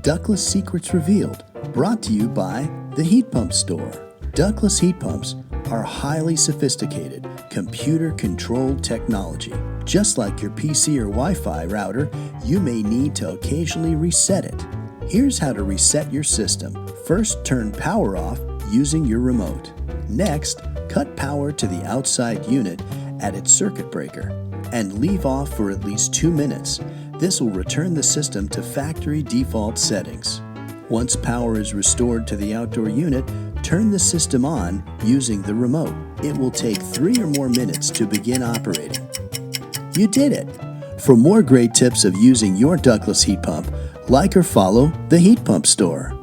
Ductless Secrets Revealed, brought to you by the Heat Pump Store. Ductless heat pumps are highly sophisticated, computer-controlled technology. Just like your PC or Wi-Fi router, you may need to occasionally reset it. Here's how to reset your system. First, turn power off using your remote. Next, cut power to the outside unit at its circuit breaker and leave off for at least 2 minutes. This will return the system to factory default settings. Once power is restored to the outdoor unit, turn the system on using the remote. It will take 3 or more minutes to begin operating. You did it! For more great tips of using your ductless heat pump, like or follow the Heat Pump Store.